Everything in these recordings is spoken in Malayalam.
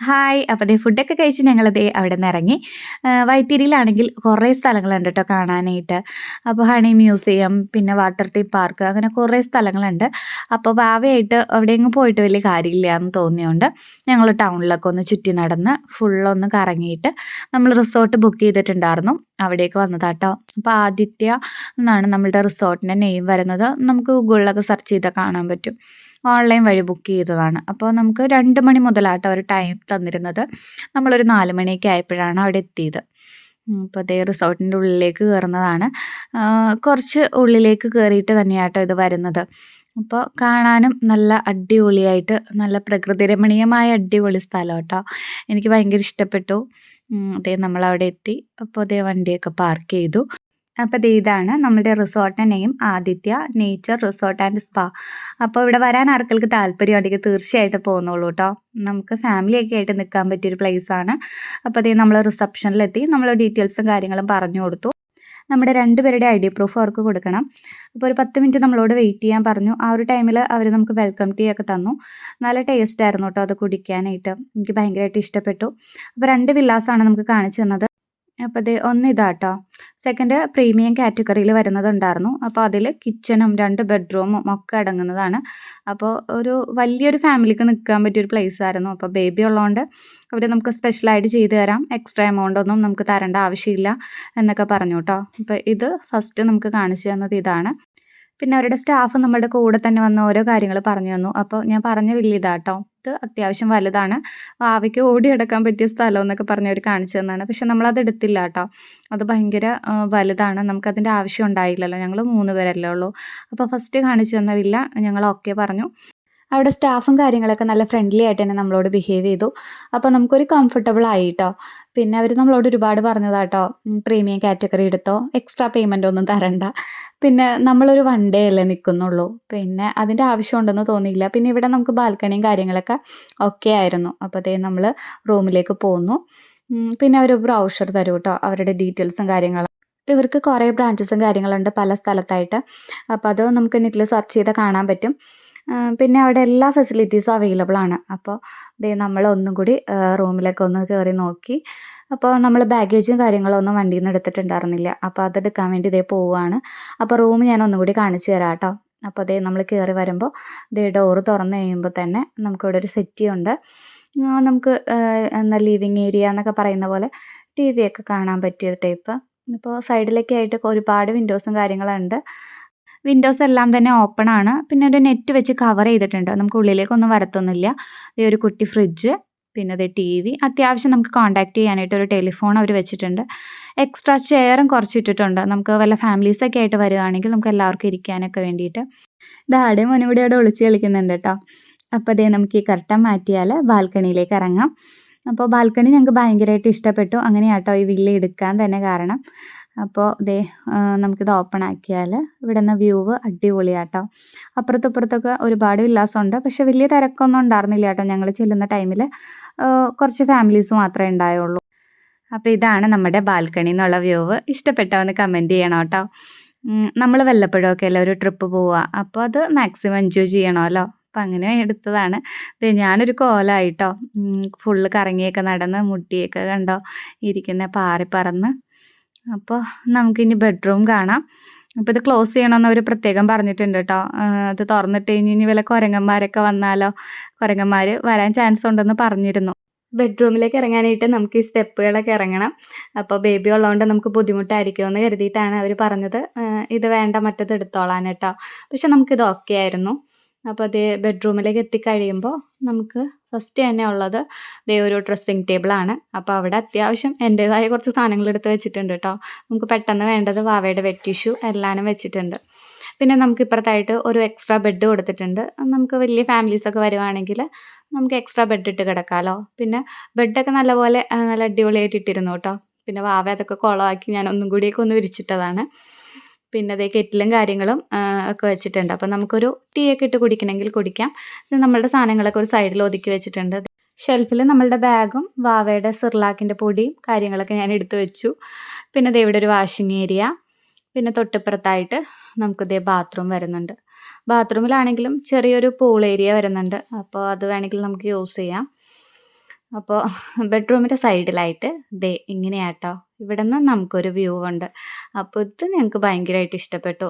ഹായ്. അപ്പോൾ ദേ ഫുഡൊക്കെ കഴിച്ച് ഞങ്ങൾ ദേ അവിടെന്ന് ഇറങ്ങി. വൈത്തിരിയിലാണെങ്കിൽ കുറേ സ്ഥലങ്ങളുണ്ട് ട്ടോ കാണാനായിട്ട്. അപ്പോൾ ഹണി മ്യൂസിയം, പിന്നെ വാട്ടർ തീം പാർക്ക് അങ്ങനെ കുറേ സ്ഥലങ്ങളുണ്ട്. അപ്പോൾ വാവയായിട്ട് എവിടെയെങ്ങും പോയിട്ട് വലിയ കാര്യമില്ലാന്ന് തോന്നിയോണ്ട് ഞങ്ങൾ ടൗണിലൊക്കെ ഒന്ന് ചുറ്റി നടന്ന് ഫുള്ളൊന്ന് കറങ്ങിയിട്ട് നമ്മൾ റിസോർട്ട് ബുക്ക് ചെയ്തിട്ടുണ്ടായിരുന്നു. അവിടേക്ക് വന്നതാട്ടോ. അപ്പോൾ ആദിത്യ എന്നാണ് നമ്മളുടെ റിസോർട്ടിൻ്റെ നെയിം വരുന്നത്. നമുക്ക് ഗൂഗിളിലൊക്കെ സെർച്ച് ചെയ്താൽ കാണാൻ പറ്റും. ഓൺലൈൻ വഴി ബുക്ക് ചെയ്തതാണ്. അപ്പോൾ നമുക്ക് 2 മണി മുതലാട്ടോ അവർ ടൈം തന്നിരുന്നത്. നമ്മളൊരു 4 മണിയൊക്കെ ആയപ്പോഴാണ് അവിടെ എത്തിയത്. അപ്പോൾ ദേ റിസോർട്ടിൻ്റെ ഉള്ളിലേക്ക് കയറുന്നതാണ്. കുറച്ച് ഉള്ളിലേക്ക് കയറിയിട്ട് തന്നെയാട്ടോ ഇത് വരുന്നത്. അപ്പോൾ കാണാനും നല്ല അടിപൊളിയായിട്ട് നല്ല പ്രകൃതി രമണീയമായ അടിപൊളി സ്ഥലമാട്ടോ. എനിക്ക് ഭയങ്കര ഇഷ്ടപ്പെട്ടു. ദേ നമ്മളവിടെ എത്തി. അപ്പോൾ ദേ വണ്ടിയൊക്കെ പാർക്ക് ചെയ്തു. അപ്പോൾ ദേ ഇതാണ് നമ്മുടെ റിസോർട്ടിൻ്റെ name Aditya nature resort and spa. അപ്പോൾ ഇവിടെ വരാൻ ആർക്കെങ്കിലും താല്പര്യം ഉണ്ടെങ്കിൽ തീർച്ചയായിട്ടും പോന്നോളൂ കേട്ടോ. നമുക്ക് ഫാമിലിയൊക്കെ ആയിട്ട് നിൽക്കാൻ പറ്റിയൊരു പ്ലേസാണ്. അപ്പോൾ ദേ നമ്മൾ റിസപ്ഷനിലെത്തി. നമ്മൾ ഡീറ്റെയിൽസും കാര്യങ്ങളും പറഞ്ഞു കൊടുത്തു. നമ്മുടെ 2 പേരുടെ ഐഡി പ്രൂഫ് അവർക്ക് കൊടുക്കണം. അപ്പോൾ ഒരു 10 മിനിറ്റ് നമ്മളോട് വെയിറ്റ് ചെയ്യാൻ പറഞ്ഞു. ആ ഒരു ടൈമിൽ അവർ നമുക്ക് വെൽക്കം ടീ ഒക്കെ തന്നു. നല്ല ടേസ്റ്റ് ആയിരുന്നു കേട്ടോ അത് കുടിക്കാനായിട്ട്. എനിക്ക് ഭയങ്കരമായിട്ട് ഇഷ്ടപ്പെട്ടു. അപ്പോൾ 2 വില്ലാസാണ് നമുക്ക് കാണിച്ചു തന്നത്. അപ്പോൾ ദേ ഒന്ന് ഇതാട്ടോ. സെക്കൻഡ് പ്രീമിയം കാറ്റഗറിയിൽ വരുന്നതുണ്ടായിരുന്നു. അപ്പോൾ അതിൽ കിച്ചണും 2 ബെഡ്റൂമും ഒക്കെ അടങ്ങുന്നതാണ്. അപ്പോൾ ഒരു വലിയൊരു ഫാമിലിക്ക് നിൽക്കാൻ പറ്റിയൊരു പ്ലേസ് ആയിരുന്നു. അപ്പോൾ ബേബി ഉള്ളതുകൊണ്ട് അവർ നമുക്ക് സ്പെഷ്യലായിട്ട് ചെയ്തു തരാം. എക്സ്ട്രാ എമൗണ്ട് ഒന്നും നമുക്ക് തരേണ്ട ആവശ്യമില്ല എന്നൊക്കെ പറഞ്ഞു കേട്ടോ. അപ്പോൾ ഇത് ഫസ്റ്റ് നമുക്ക് കാണിച്ചു തന്നത് ഇതാണ്. പിന്നെ അവരുടെ സ്റ്റാഫ് നമ്മുടെ കൂടെ തന്നെ വന്ന് ഓരോ കാര്യങ്ങൾ പറഞ്ഞു തന്നു. അപ്പോൾ ഞാൻ പറഞ്ഞ വലിയ ഇതാട്ടോ. ഇത് അത്യാവശ്യം വലുതാണ്. വാവയ്ക്ക് ഓടി നടക്കാൻ പറ്റിയ സ്ഥലം എന്നൊക്കെ പറഞ്ഞ് അവർ കാണിച്ചു തന്നതാണ്. പക്ഷെ നമ്മളത് എടുത്തില്ല കേട്ടോ. അത് ഭയങ്കര വലുതാണ്. നമുക്കതിൻ്റെ ആവശ്യം ഉണ്ടായില്ലല്ലോ. ഞങ്ങൾ 3 പേരല്ലേ ഉള്ളൂ. അപ്പോൾ ഫസ്റ്റ് കാണിച്ചു തന്ന വില്ല ഞങ്ങൾ ഓക്കെ പറഞ്ഞു. അവിടെ സ്റ്റാഫും കാര്യങ്ങളൊക്കെ നല്ല ഫ്രണ്ട്ലി ആയിട്ട് തന്നെ നമ്മളോട് ബിഹേവ് ചെയ്തു. അപ്പോൾ നമുക്കൊരു കംഫർട്ടബിൾ ആയി ട്ടോ. പിന്നെ അവർ നമ്മളോട് ഒരുപാട് പറഞ്ഞതാട്ടോ, പ്രീമിയം കാറ്റഗറി എടുത്തോ, എക്സ്ട്രാ പേയ്മെൻ്റ് ഒന്നും തരണ്ട. പിന്നെ നമ്മളൊരു വൺ ഡേ അല്ലേ നിൽക്കുന്നുള്ളൂ. പിന്നെ അതിൻ്റെ ആവശ്യം ഉണ്ടെന്ന് തോന്നിയില്ല. പിന്നെ ഇവിടെ നമുക്ക് ബാൽക്കണിയും കാര്യങ്ങളൊക്കെ ഓക്കെ ആയിരുന്നു. അപ്പോൾ ദേ നമ്മൾ റൂമിലേക്ക് പോന്നു. പിന്നെ അവർ ബ്രൗഷർ തരും കേട്ടോ, അവരുടെ ഡീറ്റെയിൽസും കാര്യങ്ങളും. ഇവർക്ക് കുറേ ബ്രാഞ്ചസും കാര്യങ്ങളുണ്ട് പല സ്ഥലത്തായിട്ട്. അപ്പോൾ അത് നമുക്ക് നെറ്റിൽ സെർച്ച് ചെയ്താൽ കാണാൻ പറ്റും. പിന്നെ അവിടെ എല്ലാ ഫെസിലിറ്റീസും അവൈലബിൾ ആണ്. അപ്പോൾ ദേ നമ്മൾ ഒന്നും കൂടി റൂമിലൊക്കെ ഒന്ന് കയറി നോക്കി. അപ്പോൾ നമ്മൾ ബാഗേജും കാര്യങ്ങളും ഒന്നും വണ്ടിയിൽ നിന്ന് എടുത്തിട്ടുണ്ടായിരുന്നില്ല. അപ്പോൾ അതെടുക്കാൻ വേണ്ടി ദേ പോവുകയാണ്. അപ്പോൾ റൂം ഞാൻ ഒന്നും കൂടി കാണിച്ചു തരാം കേട്ടോ. അപ്പോൾ ദേ നമ്മൾ കയറി വരുമ്പോൾ ദേ ഡോറ് തുറന്ന് കഴിയുമ്പോൾ തന്നെ നമുക്കിവിടെ ഒരു സെറ്റിയുണ്ട്. നമുക്ക് എന്താ ലിവിങ് ഏരിയ എന്നൊക്കെ പറയുന്ന പോലെ ടി വി ഒക്കെ കാണാൻ പറ്റിയ ടൈപ്പ്. ഇപ്പോൾ സൈഡിലൊക്കെ ആയിട്ട് ഒരുപാട് വിൻഡോസും കാര്യങ്ങളുണ്ട്. വിൻഡോസ് എല്ലാം തന്നെ ഓപ്പൺ ആണ്. പിന്നെ ഒരു നെറ്റ് വെച്ച് കവർ ചെയ്തിട്ടുണ്ട്. നമുക്ക് ഉള്ളിലേക്കൊന്നും വരത്തൊന്നുമില്ല. ദേ ഒരു കുട്ടി ഫ്രിഡ്ജ്, പിന്നെ ദേ ടി.വി. അത്യാവശ്യം നമുക്ക് കോൺടാക്ട് ചെയ്യാനായിട്ട് ഒരു ടെലിഫോൺ അവർ വെച്ചിട്ടുണ്ട്. എക്സ്ട്രാ ചെയറും കുറച്ച് ഇട്ടിട്ടുണ്ട്. നമുക്ക് വല്ല ഫാമിലീസൊക്കെ ആയിട്ട് വരുവാണെങ്കിൽ നമുക്ക് എല്ലാവർക്കും ഇരിക്കാനൊക്കെ വേണ്ടിയിട്ട്. ഡാഡിയും മോനും കൂടി അവിടെ ഒളിച്ച് കളിക്കുന്നുണ്ട് കേട്ടോ. അപ്പോൾ ദേ നമുക്ക് ഈ കർട്ടൻ മാറ്റിയാൽ ബാൽക്കണിയിലേക്ക് ഇറങ്ങാം. അപ്പോൾ ബാൽക്കണി ഞങ്ങൾക്ക് ഭയങ്കരമായിട്ട് ഇഷ്ടപ്പെട്ടു. അങ്ങനെയാട്ടോ ഈ വില്ല എടുക്കാൻ തന്നെ കാരണം. അപ്പോൾ ദേ നമുക്കിത് ഓപ്പൺ ആക്കിയാൽ ഇവിടെ നിന്ന് വ്യൂ അടിപൊളിയാട്ടോ. അപ്പുറത്തും ഇപ്പുറത്തൊക്കെ ഒരുപാട് വില്ലാസമുണ്ട്. പക്ഷെ വലിയ തിരക്കൊന്നും ഉണ്ടായിരുന്നില്ല കേട്ടോ. ഞങ്ങൾ ചെല്ലുന്ന ടൈമിൽ കുറച്ച് ഫാമിലീസ് മാത്രമേ ഉണ്ടായുള്ളൂ. അപ്പോൾ ഇതാണ് നമ്മുടെ ബാൽക്കണി എന്നുള്ള വ്യൂ. ഇഷ്ടപ്പെട്ടോ കമൻറ്റ് ചെയ്യണം കേട്ടോ. നമ്മൾ വല്ലപ്പോഴൊക്കെ അല്ലേ ഒരു ട്രിപ്പ് പോവുക. അപ്പോൾ അത് മാക്സിമം എൻജോയ് ചെയ്യണമല്ലോ. അപ്പം അങ്ങനെ എടുത്തതാണ്. ദേ ഞാനൊരു കോലമായിട്ടോ. ഫുള്ള് കറങ്ങിയൊക്കെ നടന്ന് മുടിയൊക്കെ കണ്ടോ ഇരിക്കുന്ന പാറി പറന്ന്. അപ്പോൾ നമുക്കിനി ബെഡ്റൂം കാണാം. അപ്പോൾ ഇത് ക്ലോസ് ചെയ്യണമെന്ന് അവർ പ്രത്യേകം പറഞ്ഞിട്ടുണ്ട് കേട്ടോ. അത് തുറന്നിട്ട് കഴിഞ്ഞ് ഇനി വല്ല കുരങ്ങന്മാരൊക്കെ വന്നാലോ, കുരങ്ങന്മാർ വരാൻ ചാൻസ് ഉണ്ടെന്ന് പറഞ്ഞിരുന്നു. ബെഡ്റൂമിലേക്ക് ഇറങ്ങാനായിട്ട് നമുക്ക് ഈ സ്റ്റെപ്പുകളൊക്കെ ഇറങ്ങണം. അപ്പോൾ ബേബി ഉള്ളതുകൊണ്ട് നമുക്ക് ബുദ്ധിമുട്ടായിരിക്കുമെന്ന് കരുതിയിട്ടാണ് അവർ പറഞ്ഞത് ഇത് വേണ്ട മറ്റത് എടുത്തോളാൻ കേട്ടോ. പക്ഷെ നമുക്കിത് ഓക്കെ ആയിരുന്നു. അപ്പോൾ അതേ ബെഡ്റൂമിലേക്ക് എത്തിക്കഴിയുമ്പോൾ നമുക്ക് ഫസ്റ്റ് തന്നെ ഉള്ളത് ദേ ഒരു ഡ്രസ്സിങ് ടേബിളാണ്. അപ്പോൾ അവിടെ അത്യാവശ്യം എൻ്റേതായ കുറച്ച് സാധനങ്ങൾ എടുത്ത് വെച്ചിട്ടുണ്ട് കേട്ടോ. നമുക്ക് പെട്ടെന്ന് വേണ്ടത് വാവയുടെ വെറ്റ് ടിഷ്യൂ എല്ലാനും വെച്ചിട്ടുണ്ട്. പിന്നെ നമുക്ക് ഇപ്പുറത്തായിട്ട് ഒരു എക്സ്ട്രാ ബെഡ് കൊടുത്തിട്ടുണ്ട്. നമുക്ക് വലിയ ഫാമിലീസൊക്കെ വരുവാണെങ്കിൽ നമുക്ക് എക്സ്ട്രാ ബെഡ് ഇട്ട് കിടക്കാമല്ലോ. പിന്നെ ബെഡൊക്കെ നല്ലപോലെ നല്ല അടിപൊളിയായിട്ട് ഇട്ടിരുന്നു കേട്ടോ. പിന്നെ വാവ അതൊക്കെ കുളമാക്കി ഞാൻ ഒന്നും കൂടിയൊക്കെ ഒന്ന് വിരിച്ചിട്ടതാണ്. പിന്നെ അതേ കെറ്റിലും കാര്യങ്ങളും ഒക്കെ വെച്ചിട്ടുണ്ട്. അപ്പോൾ നമുക്കൊരു ടീ ഒക്കെ ഇട്ട് കുടിക്കണമെങ്കിൽ കുടിക്കാം. നമ്മളുടെ സാധനങ്ങളൊക്കെ ഒരു സൈഡിൽ ഒതുക്കി വെച്ചിട്ടുണ്ട്. ഷെൽഫിൽ നമ്മളുടെ ബാഗും വാവയുടെ സിർലാക്കിൻ്റെ പൊടിയും കാര്യങ്ങളൊക്കെ ഞാൻ എടുത്തു വെച്ചു. പിന്നെ ദേ ഇവിടെ ഒരു വാഷിംഗ് ഏരിയ. പിന്നെ തൊട്ടിപ്പുറത്തായിട്ട് നമുക്ക് ദേ ബാത്റൂം വരുന്നുണ്ട്. ബാത്റൂമിലാണെങ്കിലും ചെറിയൊരു പൂൾ ഏരിയ വരുന്നുണ്ട്. അപ്പോൾ അത് വേണമെങ്കിൽ നമുക്ക് യൂസ് ചെയ്യാം. അപ്പോൾ ബെഡ്റൂമിൻ്റെ സൈഡിലായിട്ട് ദേ ഇങ്ങനെയാട്ടോ. ഇവിടുന്ന് നമുക്കൊരു വ്യൂ ഉണ്ട്. അപ്പോൾ ഇത് ഞങ്ങൾക്ക് ഭയങ്കരമായിട്ട് ഇഷ്ടപ്പെട്ടു.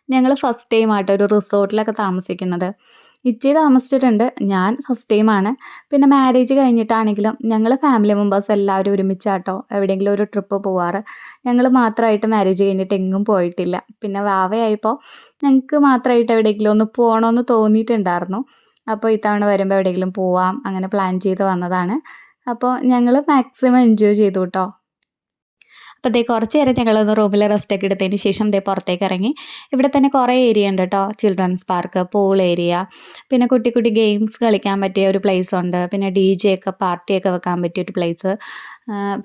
ഞങ്ങൾ ഫസ്റ്റ് ടൈം ആട്ടോ ഒരു റിസോർട്ടിലൊക്കെ താമസിക്കുന്നത്. ഇച്ചി താമസിച്ചിട്ടുണ്ട്. ഞാൻ ഫസ്റ്റ് ടൈമാണ്. പിന്നെ മാരേജ് കഴിഞ്ഞിട്ടാണെങ്കിലും ഞങ്ങൾ ഫാമിലി മെമ്പേഴ്സ് എല്ലാവരും ഒരുമിച്ചാട്ടോ എവിടെയെങ്കിലും ഒരു ട്രിപ്പ് പോവാറ്. ഞങ്ങൾ മാത്രമായിട്ട് മാരേജ് കഴിഞ്ഞിട്ട് എങ്ങും പോയിട്ടില്ല. പിന്നെ വാവയായപ്പോൾ ഞങ്ങൾക്ക് മാത്രമായിട്ട് എവിടെയെങ്കിലും ഒന്ന് പോകണമെന്ന് തോന്നിയിട്ടുണ്ടായിരുന്നു. അപ്പോൾ ഇത്തവണ വരുമ്പോൾ എവിടെയെങ്കിലും പോവാം അങ്ങനെ പ്ലാൻ ചെയ്ത് വന്നതാണ്. അപ്പോൾ ഞങ്ങൾ മാക്സിമം എൻജോയ് ചെയ്തു ട്ടോ. അപ്പോൾ ദേ കുറച്ച് നേരം ഞങ്ങളൊന്ന് റൂമിൽ റെസ്റ്റൊക്കെ എടുത്തതിന് ശേഷം ദേ പുറത്തേക്ക് ഇറങ്ങി. ഇവിടെ തന്നെ കുറേ ഏരിയ ഉണ്ട് കേട്ടോ. ചിൽഡ്രൻസ് പാർക്ക്, പൂൾ ഏരിയ, പിന്നെ കുട്ടി കുട്ടി ഗെയിംസ് കളിക്കാൻ പറ്റിയ ഒരു പ്ലേസ് ഉണ്ട്. പിന്നെ DJ ഒക്കെ പാർട്ടിയൊക്കെ വെക്കാൻ പറ്റിയ ഒരു പ്ലേസ്,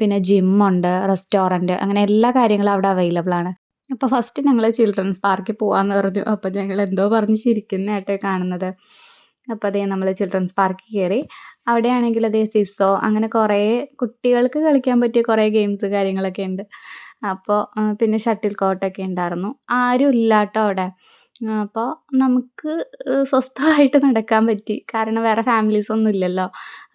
പിന്നെ ജിമ്മുണ്ട്, റെസ്റ്റോറൻറ്റ്, അങ്ങനെ എല്ലാ കാര്യങ്ങളും അവിടെ അവൈലബിൾ ആണ്. അപ്പോൾ ഫസ്റ്റ് ഞങ്ങൾ ചിൽഡ്രൻസ് പാർക്കിൽ പോകാമെന്ന് പറഞ്ഞു. അപ്പോൾ ഞങ്ങൾ എന്തോ പറഞ്ഞ് ചിരിക്കുന്നതായിട്ടോ കാണുന്നത്. അപ്പോൾ അതേ നമ്മൾ ചിൽഡ്രൻസ് പാർക്കിൽ കയറി. അവിടെയാണെങ്കിൽ അതേ സിസോ അങ്ങനെ കുറേ കുട്ടികൾക്ക് കളിക്കാൻ പറ്റിയ കുറേ ഗെയിംസ് കാര്യങ്ങളൊക്കെ ഉണ്ട്. അപ്പോൾ പിന്നെ ഷട്ടിൽ കോർട്ടൊക്കെ ഉണ്ടായിരുന്നു. ആരും ഇല്ലാട്ടോ അവിടെ. അപ്പോൾ നമുക്ക് സ്വസ്ഥമായിട്ട് നടക്കാൻ പറ്റി. കാരണം വേറെ ഫാമിലീസ് ഒന്നും ഇല്ലല്ലോ.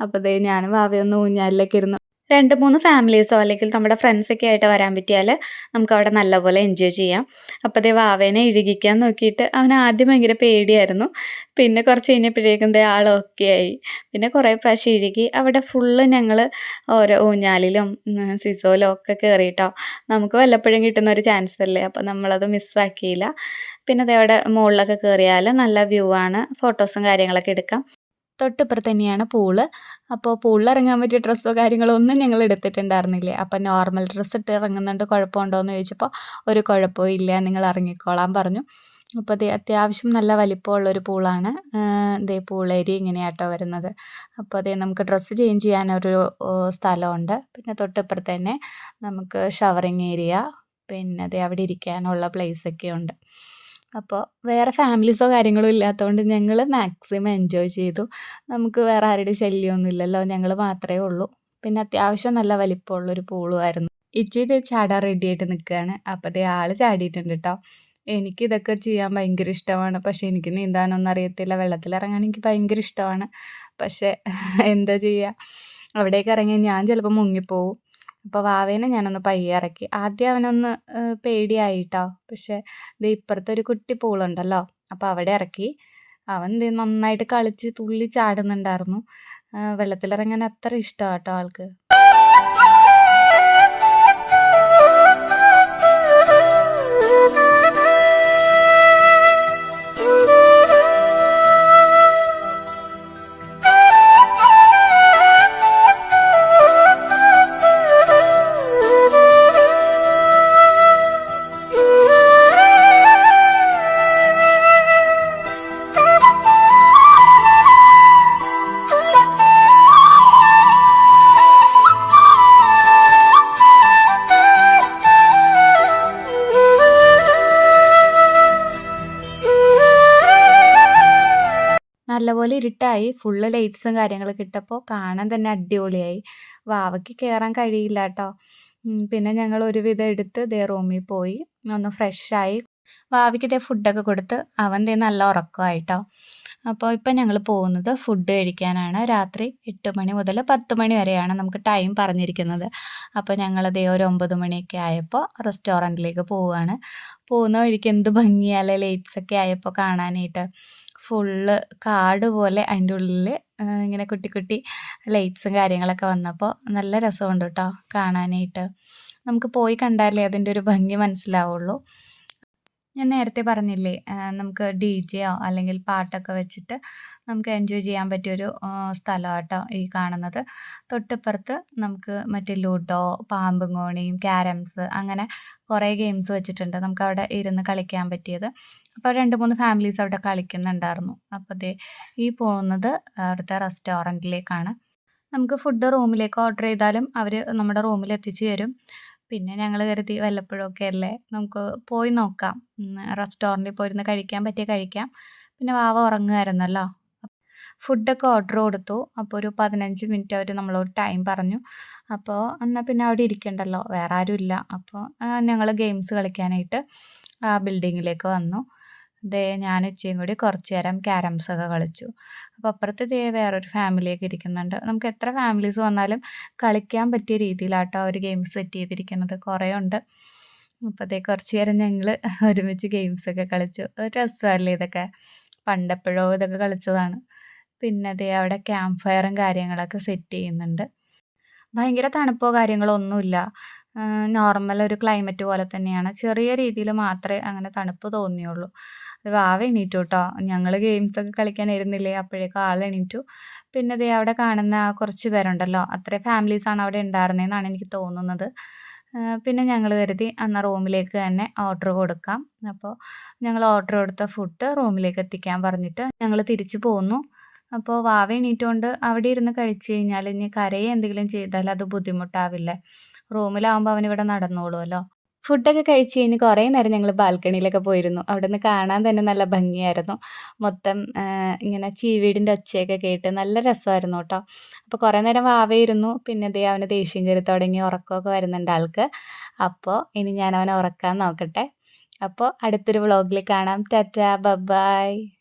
അപ്പോൾ ദേ ഞാനും വാവയൊന്ന് ഊഞ്ഞാലിലൊക്കെ ഇരുന്നു. 2, 3 ഫാമിലീസോ അല്ലെങ്കിൽ നമ്മുടെ ഫ്രണ്ട്സൊക്കെ ആയിട്ട് വരാൻ പറ്റിയാൽ നമുക്കവിടെ നല്ലപോലെ എൻജോയ് ചെയ്യാം. അപ്പോൾ ദേ വാവേനെ ഇഴുകിക്കാൻ നോക്കിയിട്ട് അവന് ആദ്യം ഭയങ്കര പേടിയായിരുന്നു. പിന്നെ കുറച്ച് കഴിഞ്ഞപ്പോഴേക്കും ദേ ആൾ ഓക്കെ ആയി. പിന്നെ കുറേ പ്രാവശ്യം ഇഴുകി. അവിടെ ഫുള്ള് ഞങ്ങൾ ഓരോ ഊഞ്ഞാലിലും സിസോയിലും ഒക്കെ കയറിയിട്ടോ. നമുക്ക് വല്ലപ്പോഴും കിട്ടുന്ന ഒരു ചാൻസ് അല്ലേ. അപ്പോൾ നമ്മളത് മിസ്സാക്കിയില്ല. പിന്നെ ദേ അവിടെ മുകളിലൊക്കെ കയറിയാൽ നല്ല വ്യൂ ആണ്. ഫോട്ടോസും കാര്യങ്ങളൊക്കെ എടുക്കാം. തൊട്ടിപ്പുറത്ത് തന്നെയാണ് പൂള്. അപ്പോൾ പൂളിൽ ഇറങ്ങാൻ പറ്റിയ ഡ്രസ്സോ കാര്യങ്ങളോ ഒന്നും ഞങ്ങൾ എടുത്തിട്ടുണ്ടായിരുന്നില്ല. അപ്പോൾ നോർമൽ ഡ്രസ്സ് ഇട്ട് ഇറങ്ങുന്നുണ്ട് കുഴപ്പമുണ്ടോ എന്ന് ചോദിച്ചപ്പോൾ ഒരു കുഴപ്പവും ഇല്ല, നിങ്ങൾ ഇറങ്ങിക്കോളാൻ പറഞ്ഞു. അപ്പോൾ ദേ അത്യാവശ്യം നല്ല വലിപ്പമുള്ളൊരു പൂളാണ്. ദേ പൂൾ ഏരിയ ഇങ്ങനെയാട്ടോ വരുന്നത്. അപ്പോൾ ദേ നമുക്ക് ഡ്രസ്സ് ചേഞ്ച് ചെയ്യാനൊരു സ്ഥലമുണ്ട്. പിന്നെ തൊട്ടിപ്പുറത്ത് തന്നെ നമുക്ക് ഷവറിങ് ഏരിയ, പിന്നെ ദേ അവിടെ ഇരിക്കാനുള്ള പ്ലേസൊക്കെ ഉണ്ട്. അപ്പോൾ വേറെ ഫാമിലീസോ കാര്യങ്ങളോ ഇല്ലാത്തതുകൊണ്ട് ഞങ്ങൾ മാക്സിമം എൻജോയ് ചെയ്തു. നമുക്ക് വേറെ ആരുടെയും ശല്യമൊന്നും ഇല്ലല്ലോ. ഞങ്ങൾ മാത്രമേ ഉള്ളൂ. പിന്നെ അത്യാവശ്യം നല്ല വലിപ്പമുള്ളൊരു പൂളുമായിരുന്നു. ഇച്ചി ദേ ചാടാൻ റെഡിയായിട്ട് നിൽക്കുകയാണ്. അപ്പോൾ ദേ ആൾ ചാടിയിട്ടുണ്ട് കേട്ടോ. എനിക്കിതൊക്കെ ചെയ്യാൻ ഭയങ്കര ഇഷ്ടമാണ്. പക്ഷേ എനിക്ക് നീന്താനൊന്നും അറിയത്തില്ല. വെള്ളത്തിലിറങ്ങാൻ എനിക്ക് ഭയങ്കര ഇഷ്ടമാണ്. പക്ഷേ എന്താ ചെയ്യുക, അവിടേക്ക് ഇറങ്ങിയാൽ ഞാൻ ചിലപ്പോൾ മുങ്ങിപ്പോവും. അപ്പോൾ വാവേനെ ഞാനൊന്ന് പയ്യെ ഇറക്കി. ആദ്യം അവനൊന്ന് പേടിയായി ട്ടോ. പക്ഷേ ദേ ഇപ്പുറത്തെ ഒരു കുട്ടി പൂളുണ്ടല്ലോ, അപ്പോൾ അവിടെ ഇറക്കി. അവൻ ദേ നന്നായിട്ട് കളിച്ച് തുള്ളി ചാടുന്നുണ്ടായിരുന്നു. വെള്ളത്തിലിറങ്ങാൻ അത്ര ഇഷ്ടമാട്ടോ ആൾക്ക്. നല്ലപോലെ ഇരുട്ടായി. ഫുള്ള് ലൈറ്റ്സും കാര്യങ്ങളൊക്കെ ഇട്ടപ്പോൾ കാണാൻ തന്നെ അടിപൊളിയായി. വാവയ്ക്ക് കയറാൻ കഴിയില്ല ട്ടോ. പിന്നെ ഞങ്ങൾ ഒരുവിധം എടുത്ത് ദേ റൂമിൽ പോയി ഒന്ന് ഫ്രഷായി. വാവയ്ക്ക് ദേ ഫുഡൊക്കെ കൊടുത്ത് അവൻ ദേ നല്ല ഉറക്കമായി ട്ടോ. അപ്പോൾ ഇപ്പം ഞങ്ങൾ പോകുന്നത് ഫുഡ് കഴിക്കാനാണ്. രാത്രി 8 മണി മുതൽ 10 മണി വരെയാണ് നമുക്ക് ടൈം പറഞ്ഞിരിക്കുന്നത്. അപ്പോൾ ഞങ്ങൾ ദേ ഒരു 9 മണിയൊക്കെ ആയപ്പോൾ റെസ്റ്റോറൻറ്റിലേക്ക് പോവുകയാണ്. പോകുന്ന വഴിക്ക് എന്ത് ഭംഗിയാല്ലേ ലൈറ്റ്സൊക്കെ ആയപ്പോൾ കാണാനായിട്ട്. ഫുള്ള് കാട് പോലെ അതിൻ്റെ ഉള്ളിൽ ഇങ്ങനെ കുട്ടി കുട്ടി ലൈറ്റ്സും കാര്യങ്ങളൊക്കെ വന്നപ്പോൾ നല്ല രസമുണ്ട് കേട്ടോ കാണാനായിട്ട്. നമുക്ക് പോയി കണ്ടാലേ അതിൻ്റെ ഒരു ഭംഗി മനസ്സിലാവുള്ളൂ. ഞാൻ നേരത്തെ പറഞ്ഞില്ലേ, നമുക്ക് DJയോ അല്ലെങ്കിൽ പാട്ടൊക്കെ വെച്ചിട്ട് നമുക്ക് എൻജോയ് ചെയ്യാൻ പറ്റിയൊരു സ്ഥലമാട്ടോ ഈ കാണുന്നത്. തൊട്ടിപ്പുറത്ത് നമുക്ക് മറ്റേ ലൂഡോ, പാമ്പും കോണിയും, ക്യാരംസ് അങ്ങനെ കുറേ ഗെയിംസ് വെച്ചിട്ടുണ്ട്. നമുക്കവിടെ ഇരുന്ന് കളിക്കാൻ പറ്റിയത്. അപ്പോൾ 2, 3 ഫാമിലീസ് അവിടെ കളിക്കുന്നുണ്ടായിരുന്നു. അപ്പോൾ ദേ ഈ പോകുന്നത് അവിടുത്തെ റെസ്റ്റോറൻറ്റിലേക്കാണ്. നമുക്ക് ഫുഡ് റൂമിലേക്ക് ഓർഡർ ചെയ്താലും അവർ നമ്മുടെ റൂമിൽ എത്തിച്ച് തരും. പിന്നെ ഞങ്ങൾ കരുതി വല്ലപ്പോഴൊക്കെ അല്ലേ നമുക്ക് പോയി നോക്കാം. റെസ്റ്റോറൻറ്റിൽ പോയിരുന്ന് കഴിക്കാൻ പറ്റിയാൽ കഴിക്കാം. പിന്നെ വാവ ഉറങ്ങുമായിരുന്നല്ലോ. ഫുഡൊക്കെ ഓർഡർ കൊടുത്തു. അപ്പോൾ ഒരു 15 മിനിറ്റ് അവർ നമ്മളോട് ടൈം പറഞ്ഞു. അപ്പോൾ എന്നാൽ പിന്നെ അവിടെ ഇരിക്കണ്ടല്ലോ, വേറെ ആരും ഇല്ല. അപ്പോൾ ഞങ്ങൾ ഗെയിംസ് കളിക്കാനായിട്ട് ആ ബിൽഡിങ്ങിലേക്ക് വന്നു. ഞാനും ഇച്ചയും കൂടി കുറച്ച് നേരം ക്യാരംസൊക്കെ കളിച്ചു. അപ്പോൾ അപ്പുറത്ത് വേറൊരു ഫാമിലിയൊക്കെ ഇരിക്കുന്നുണ്ട്. നമുക്ക് എത്ര ഫാമിലീസ് വന്നാലും കളിക്കാൻ പറ്റിയ രീതിയിലാട്ടോ അവർ ഗെയിംസ് സെറ്റ് ചെയ്തിരിക്കുന്നത്. കുറേ ഉണ്ട്. അപ്പോൾ കുറച്ച് നേരം ഞങ്ങൾ ഒരുമിച്ച് ഗെയിംസൊക്കെ കളിച്ചു. ഒരു രസമല്ലേ ഇതൊക്കെ. പണ്ടെപ്പോഴോ ഇതൊക്കെ കളിച്ചതാണ്. പിന്നെ അവിടെ ക്യാമ്പ് ഫയറും കാര്യങ്ങളൊക്കെ സെറ്റ് ചെയ്യുന്നുണ്ട്. ഭയങ്കര തണുപ്പോ കാര്യങ്ങളോ ഒന്നുമില്ല. നോർമൽ ഒരു ക്ലൈമറ്റ് പോലെ തന്നെയാണ്. ചെറിയ രീതിയിൽ മാത്രമേ അങ്ങനെ തണുപ്പ് തോന്നിയുള്ളൂ. വാവ എണീറ്റു ട്ടോ. ഞങ്ങള് ഗെയിംസൊക്കെ കളിക്കാൻ ഇരുന്നില്ലേ അപ്പോഴേക്കും ആള് എണീറ്റു. പിന്നെ അവിടെ കാണുന്ന ആ കുറച്ച് പേരുണ്ടല്ലോ, അത്രയും ഫാമിലീസാണ് അവിടെ ഉണ്ടായിരുന്നതെന്നാണ് എനിക്ക് തോന്നുന്നത്. പിന്നെ ഞങ്ങൾ കരുതി എന്നാൽ റൂമിലേക്ക് തന്നെ ഓർഡർ കൊടുക്കാം. അപ്പോൾ ഞങ്ങൾ ഓർഡർ കൊടുത്ത ഫുഡ് റൂമിലേക്ക് എത്തിക്കാൻ പറഞ്ഞിട്ട് ഞങ്ങൾ തിരിച്ചു പോന്നു. അപ്പോൾ വാവ എണീറ്റോണ്ട് അവിടെ ഇരുന്ന് കഴിച്ച് കഴിഞ്ഞാൽ ഇനി കരയെ എന്തെങ്കിലും ചെയ്താൽ അത് ബുദ്ധിമുട്ടാവില്ലേ. റൂമിലാവുമ്പോൾ അവനിവിടെ നടന്നോളുമല്ലോ. ഫുഡൊക്കെ കഴിച്ച് കഴിഞ്ഞ് കുറേ നേരം ഞങ്ങൾ ബാൽക്കണിയിലൊക്കെ പോയിരുന്നു. അവിടുന്ന് കാണാൻ തന്നെ നല്ല ഭംഗിയായിരുന്നു. മൊത്തം ഇങ്ങനെ ചീവീടിൻ്റെ ഒച്ചയൊക്കെ കേട്ട് നല്ല രസമായിരുന്നു കേട്ടോ. അപ്പോൾ കുറേ നേരം വാവയിരുന്നു. പിന്നെ അവന് ദേഷ്യം കയറി തുടങ്ങി. ഉറക്കമൊക്കെ വരുന്നുണ്ട് ആൾക്ക്. അപ്പോൾ ഇനി ഞാൻ അവനെ ഉറക്കാൻ നോക്കട്ടെ. അപ്പോൾ അടുത്തൊരു വ്ളോഗിൽ കാണാം. ടാറ്റാ, ബൈ.